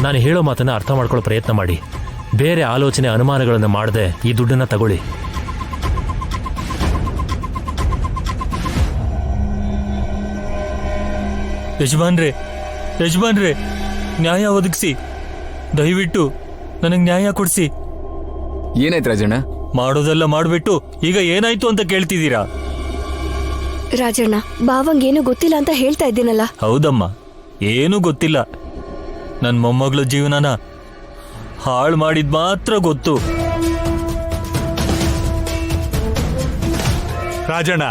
ನಾನು ಹೇಳೋ ಮಾತನ್ನ ಅರ್ಥ ಮಾಡ್ಕೊಳ್ಳೋ ಪ್ರಯತ್ನ ಮಾಡಿ. ಬೇರೆ ಆಲೋಚನೆ ಅನುಮಾನಗಳನ್ನು ಮಾಡದೆ ಈ ದುಡ್ಡನ್ನ ತಗೊಳ್ಳಿ. ಯಜಮಾನ್ರೇ, ನ್ಯಾಯ ಒದಗಿಸಿ, ದಯವಿಟ್ಟು ನನಗೆ ನ್ಯಾಯ ಕೊಡಿಸಿ. ಏನಾಯ್ತು ರಾಜಣ್ಣ? ಮಾಡೋದೆಲ್ಲ ಮಾಡ್ಬಿಟ್ಟು ಈಗ ಏನಾಯ್ತು ಅಂತ ಕೇಳ್ತಿದ್ದೀರಾ? ರಾಜಣ್ಣ, ಬಾವಂಗೇನು ಗೊತ್ತಿಲ್ಲ ಅಂತ ಹೇಳ್ತಾ ಇದ್ದೀನಲ್ಲ. ಹೌದಮ್ಮ, ಏನೂ ಗೊತ್ತಿಲ್ಲ. ನನ್ನ ಮೊಮ್ಮಗಳ ಜೀವನನ ಹಾಳು ಮಾಡಿದ್ ಮಾತ್ರ ಗೊತ್ತು. ರಾಜಣ್ಣ,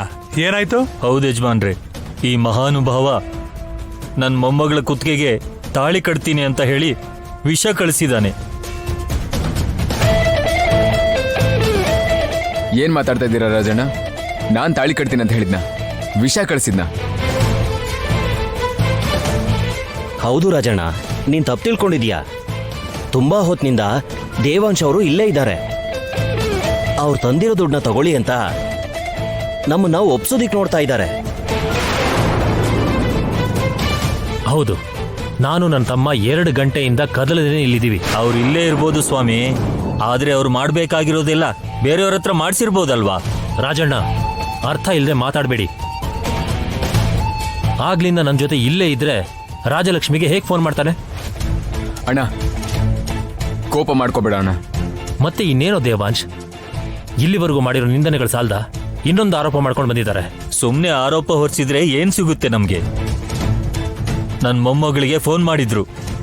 ಏನಾಯ್ತು? ಹೌದು ಯಜಮಾನ್ರೆ, ಈ ಮಹಾನುಭಾವ ನನ್ನ ಮೊಮ್ಮಗಳ ಕುತ್ತಿಗೆಗೆ ತಾಳಿ ಕಟ್ತೀನಿ ಅಂತ ಹೇಳಿ ವಿಷ ಕಳಿಸಿದಾನೆ. ಏನ್ ಮಾತಾಡ್ತಾ ಇದ್ದೀರಾ ರಾಜಣ್ಣ? ನಾನ್ ತಾಳಿ ಕಟ್ತೀನಿ ಅಂತ ಹೇಳಿದ್ನ? ವಿಷ ಕಳಿಸಿದ್ನ? ಹೌದು ರಾಜಣ್ಣ, ನೀನ್ ತಪ್ಪು ತಿಳ್ಕೊಂಡಿದ್ಯಾ. ತುಂಬಾ ಹೊತ್ತಿನಿಂದ ದೇವಾಂಶ್ ಅವರು ಇಲ್ಲೇ ಇದ್ದಾರೆ. ಅವ್ರು ತಂದಿರೋ ದುಡ್ಡನ್ನ ತಗೊಳ್ಳಿ ಅಂತ ನಮ್ಮನ್ನ ಒಪ್ಸೋದಿಕ್ ನೋಡ್ತಾ ಇದ್ದಾರೆ. ಹೌದು, ನಾನು ನನ್ನ ತಮ್ಮ 2 ಗಂಟೆಯಿಂದ ಕದಲದೇನೆ ಇಲ್ಲಿದ್ದೀವಿ. ಅವ್ರು ಇಲ್ಲೇ ಇರ್ಬೋದು ಸ್ವಾಮಿ, ಆದ್ರೆ ಅವ್ರು ಮಾಡ್ಬೇಕಾಗಿರೋದೆಲ್ಲ ಬೇರೆಯವ್ರ ಹತ್ರ ಮಾಡ್ಸಿರ್ಬೋದಲ್ವಾ? ರಾಜಣ್ಣ, ಅರ್ಥ ಇಲ್ಲದೆ ಮಾತಾಡಬೇಡಿ. ಆಗ್ಲಿಂದ ನನ್ನ ಜೊತೆ ಇಲ್ಲೇ ಇದ್ರೆ ರಾಜಲಕ್ಷ್ಮಿಗೆ ಹೇಗೆ ಫೋನ್ ಮಾಡ್ತಾನೆ? ಅಣ್ಣ, ಕೋಪ ಮಾಡ್ಕೋಬೇಡ ಅಣ್ಣ. ಮತ್ತೆ ಇನ್ನೇನೋ ದೇವಾಂಶ್, ಇಲ್ಲಿವರೆಗೂ ಮಾಡಿರೋ ನಿಂದನೆಗಳು ಸಾಲ್ದ ಇನ್ನೊಂದು ಆರೋಪ ಮಾಡ್ಕೊಂಡು ಬಂದಿದ್ದಾರೆ. ಸುಮ್ನೆ ಆರೋಪ ಹೊರಿಸಿದ್ರೆ ಏನ್ ಸಿಗುತ್ತೆ ನಮ್ಗೆ? ನನ್ನ ಮೊಮ್ಮಗಳಿಗೆ ಫೋನ್ ಮಾಡಿದ್ರು,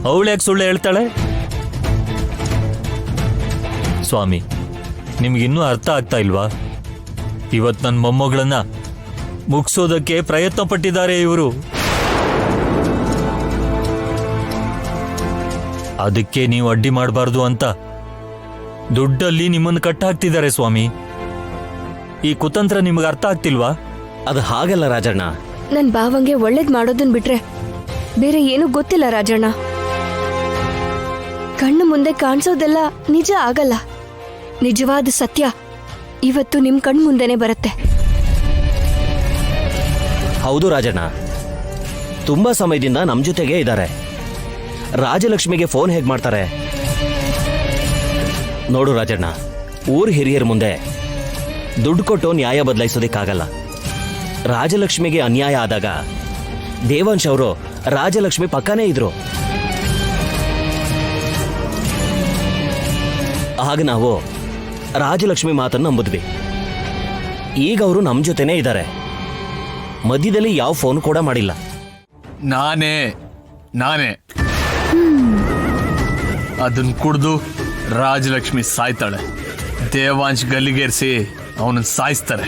ಅವಳ್ಯಾಕೆ ಸುಳ್ಳು ಹೇಳ್ತಾಳೆ? ಸ್ವಾಮಿ, ನಿಮ್ಗಿನ್ನೂ ಅರ್ಥ ಆಗ್ತಾ ಇಲ್ವಾ? ಇವತ್ತು ನನ್ನ ಮೊಮ್ಮಗಳನ್ನ ಮುಗಿಸೋದಕ್ಕೆ ಪ್ರಯತ್ನ ಪಟ್ಟಿದ್ದಾರೆ ಇವರು. ಅದಕ್ಕೆ ನೀವು ಅಡ್ಡಿ ಮಾಡಬಾರ್ದು ಅಂತ ದುಡ್ಡಲ್ಲಿ ನಿಮ್ಮನ್ನು ಕಟ್ಟಾಕ್ತಿದ್ದಾರೆ ಸ್ವಾಮಿ. ಈ ಕುತಂತ್ರ ನಿಮಗೆ ಅರ್ಥ ಆಗ್ತಿಲ್ವಾ? ಅದು ಹಾಗಲ್ಲ ರಾಜಣ್ಣ. ನನ್ ಬಾವಂಗೆ ಒಳ್ಳೇದ್ ಮಾಡೋದನ್ ಬಿಟ್ರೆ ಬೇರೆ ಏನೂ ಗೊತ್ತಿಲ್ಲ ರಾಜಣ್ಣ. ಕಣ್ಣು ಮುಂದೆ ಕಾಣಿಸೋದೆಲ್ಲ ನಿಜ ಆಗಲ್ಲ. ನಿಜವಾದ ಸತ್ಯ ಇವತ್ತು ನಿಮ್ ಕಣ್ ಮುಂದೆನೆ ಬರುತ್ತೆ. ಹೌದು ರಾಜಣ್ಣ, ತುಂಬಾ ಸಮಯದಿಂದ ನಮ್ ಜೊತೆಗೆ ಇದ್ದಾರೆ. ರಾಜಲಕ್ಷ್ಮಿಗೆ ಫೋನ್ ಹೇಗ್ ಮಾಡ್ತಾರೆ? ನೋಡು ರಾಜಣ್ಣ, ಊರ್ ಹಿರಿಯರ ಮುಂದೆ ದುಡ್ಡು ಕೊಟ್ಟು ನ್ಯಾಯ ಬದಲಾಯಿಸೋದಿಕ್ಕಾಗಲ್ಲ. ರಾಜಲಕ್ಷ್ಮಿಗೆ ಅನ್ಯಾಯ ಆದಾಗ ದೇವಾಂಶ್ ಅವರು ರಾಜಲಕ್ಷ್ಮಿ ಪಕ್ಕನೇ ಇದ್ರು. ಆಗ ನಾವು ರಾಜಲಕ್ಷ್ಮಿ ಮಾತನ್ನು ನಂಬಿದ್ವಿ. ಈಗ ಅವರು ನಮ್ಮ ಜೊತೆನೇ ಇದ್ದಾರೆ. ಮಧ್ಯದಲ್ಲಿ ಯಾವ ಫೋನ್ ಕೂಡ ಮಾಡಿಲ್ಲ. ನಾನೇ ಅದನ್ನ ಕುಡ್ದು ರಾಜಲಕ್ಷ್ಮಿ ಸಾಯ್ತಾಳೆ. ದೇವಾಂಶ್ ಗಲ್ಲಿಗೇರಿಸಿ ಅವನನ್ನು ಸಾಯಿಸ್ತಾರೆ.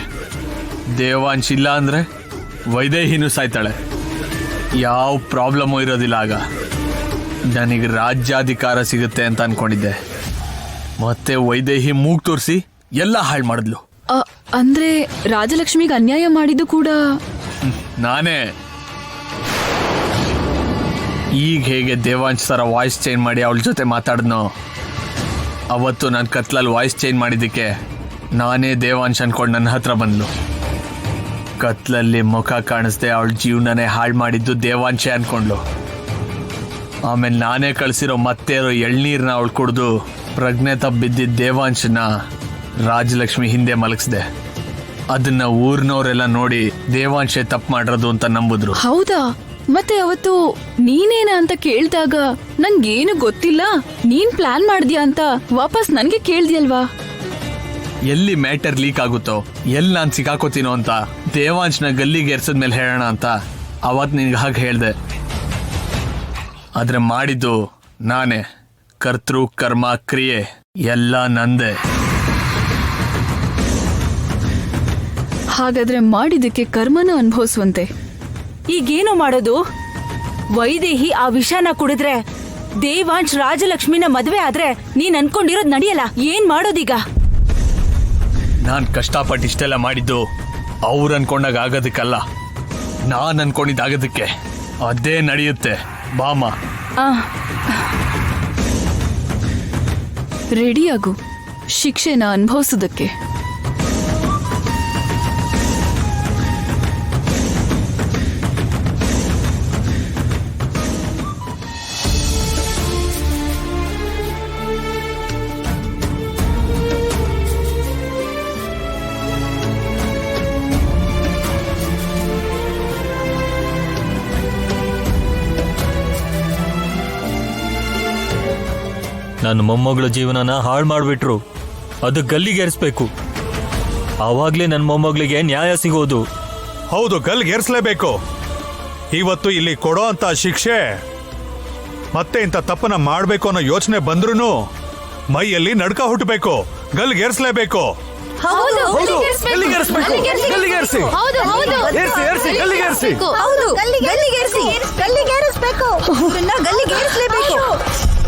ದೇವಾಂಶ್ ಇಲ್ಲ ಅಂದ್ರೆ ವೈದೇಹಿನೂ ಸಾಯ್ತಾಳೆ. ಯಾವ ಪ್ರಾಬ್ಲಮ್ಮು ಇರೋದಿಲ್ಲ. ಆಗ ನನಗೆ ರಾಜ್ಯಾಧಿಕಾರ ಸಿಗುತ್ತೆ ಅಂತ ಅನ್ಕೊಂಡಿದ್ದೆ. ಮತ್ತೆ ವೈದೇಹಿ ಮೂಗ್ ತೋರಿಸಿ ಎಲ್ಲ ಹಾಳು ಮಾಡಿದ್ಲು. ಅಂದ್ರೆ ರಾಜಲಕ್ಷ್ಮಿಗೆ ಅನ್ಯಾಯ ಮಾಡಿದ್ದು ಕೂಡ ನಾನೇ. ಈಗ ಹೇಗೆ ದೇವಾಂಶ್ ಸರ ವಾಯ್ಸ್ ಚೇಂಜ್ ಮಾಡಿ ಅವಳ ಜೊತೆ ಮಾತಾಡಿದ್ನೋ, ಅವತ್ತು ನಾನು ಕತ್ಲಲ್ಲಿ ವಾಯ್ಸ್ ಚೇಂಜ್ ಮಾಡಿದ್ದಕ್ಕೆ ನಾನೇ ದೇವಾಂಶ್ ಅನ್ಕೊಂಡು ನನ್ನ ಹತ್ರ ಬಂದ್ಲು. ಕತ್ಲಲ್ಲಿ ಮುಖ ಕಾಣಿಸ್ದೆ ಅವಳ ಜೀವನನೇ ಹಾಳು ಮಾಡಿದ್ದು ದೇವಾಂಶೆ ಅನ್ಕೊಂಡ್ಲು. ಆಮೇಲೆ ನಾನೇ ಕಳಿಸಿರೋ ಮತ್ತೆ ಎಳ್ನೀರನ್ನ ಅವಳು ಕುಡಿದು ಪ್ರಜ್ಞೆ ತಪ್ಪಿದ್ದಿದ್ದ ದೇವಾಂಶನ ರಾಜಲಕ್ಷ್ಮಿ ಹಿಂದೆ ಮಲಗಿಸ್ದೆ. ಅದನ್ನ ಊರಿನವರೆಲ್ಲ ನೋಡಿ ದೇವಾಂಶೆ ತಪ್ಪು ಮಾಡಿರೋದು ಅಂತ ನಂಬಿದ್ರು. ಹೌದಾ? ಮತ್ತೆ ಅವತ್ತು ನೀನೇನ ಅಂತ ಕೇಳಿದಾಗ ನಂಗೇನು ಗೊತ್ತಿಲ್ಲ, ನೀನ್ ಪ್ಲಾನ್ ಮಾಡ್ದ್ಯಾ ಅಂತ ವಾಪಸ್ ನನ್ಗೆ ಕೇಳ್ದಿಯಲ್ವಾ? ಎಲ್ಲಿ ಮ್ಯಾಟರ್ ಲೀಕ್ ಆಗುತ್ತೋ, ಎಲ್ಲಿ ನಾನು ಸಿಕ್ಕಾಕೋತೀನೋ ಅಂತ ದೇವಾಂಶ್ನ ಗಲ್ಲಿಗೆ ಎರ್ಸದ್ಮೇಲೆ ಹೇಳೋಣ ಅಂತ ಅವತ್ತು ನಿನ್ಗೆ ಹಾಗೆ ಹೇಳ್ದೆ. ಆದ್ರೆ ಮಾಡಿದ್ದು ನಾನೇ. ಕರ್ತೃ ಕರ್ಮ ಕ್ರಿಯೆ ಎಲ್ಲ ನಂದೆ. ಹಾಗಾದ್ರೆ ಮಾಡಿದಕ್ಕೆ ಕರ್ಮನ ಅನುಭವಿಸುವಂತೆ. ಈಗೇನು ಮಾಡೋದು? ವೈದೇಹಿ ಆ ವಿಷನ ಕುಡಿದ್ರೆ ದೇವಾಂಶ್ ರಾಜಲಕ್ಷ್ಮಿನ ಮದ್ವೆ ಆದ್ರೆ ನೀನ್ ಅನ್ಕೊಂಡಿರೋದ್ ನಡೆಯಲ್ಲ. ಏನ್ ಮಾಡೋದೀಗ? ನಾನ್ ಕಷ್ಟಪಟ್ಟು ಇಷ್ಟೆಲ್ಲ ಮಾಡಿದ್ದು ಅವ್ರು ಅನ್ಕೊಂಡಾಗ ಆಗೋದಕ್ಕಲ್ಲ, ನಾನ್ ಅನ್ಕೊಂಡಿದ್ದಾಗೋದಕ್ಕೆ. ಅದೇ ನಡೆಯುತ್ತೆ. ಬಾಮ, ರೆಡಿಯಾಗು ಶಿಕ್ಷೆನ ಅನುಭವಿಸೋದಕ್ಕೆ. ನನ್ನ ಮೊಮ್ಮಗಳ ಜೀವನನ ಹಾಳು ಮಾಡಿಬಿಟ್ರು. ಅದು ಗಲ್ಲಿಗೇರಿಸ್ಬೇಕು. ಆವಾಗ್ಲೇ ನನ್ನ ಮೊಮ್ಮಗಳಿಗೆ ನ್ಯಾಯ ಸಿಗೋದು. ಹೌದು, ಗಲ್ಗೇರಿಸಲೇಬೇಕು. ಇವತ್ತು ಇಲ್ಲಿ ಕೊಡೋ ಅಂತ ಶಿಕ್ಷೆ ಮತ್ತೆ ಇಂಥ ತಪ್ಪನ್ನ ಮಾಡಬೇಕು ಅನ್ನೋ ಯೋಚನೆ ಬಂದ್ರೂ ಮೈಯಲ್ಲಿ ನಡ್ಕ ಹುಟ್ಟಬೇಕು. ಗಲ್ಗೇರಿಸಲೇಬೇಕು. ಹೌದು ಗಲ್ಲಿಗೇರಿಸ್ಬೇಕು. ಗಲ್ಲಿಗೇರಿಸಿ. ಏರ್ಸಿ, ಏರ್ಸಿ, ಗಲ್ಲಿಗೇರಿಸಿ. ಗಲ್ಲಿಗೇರಿಸ್ಬೇಕು.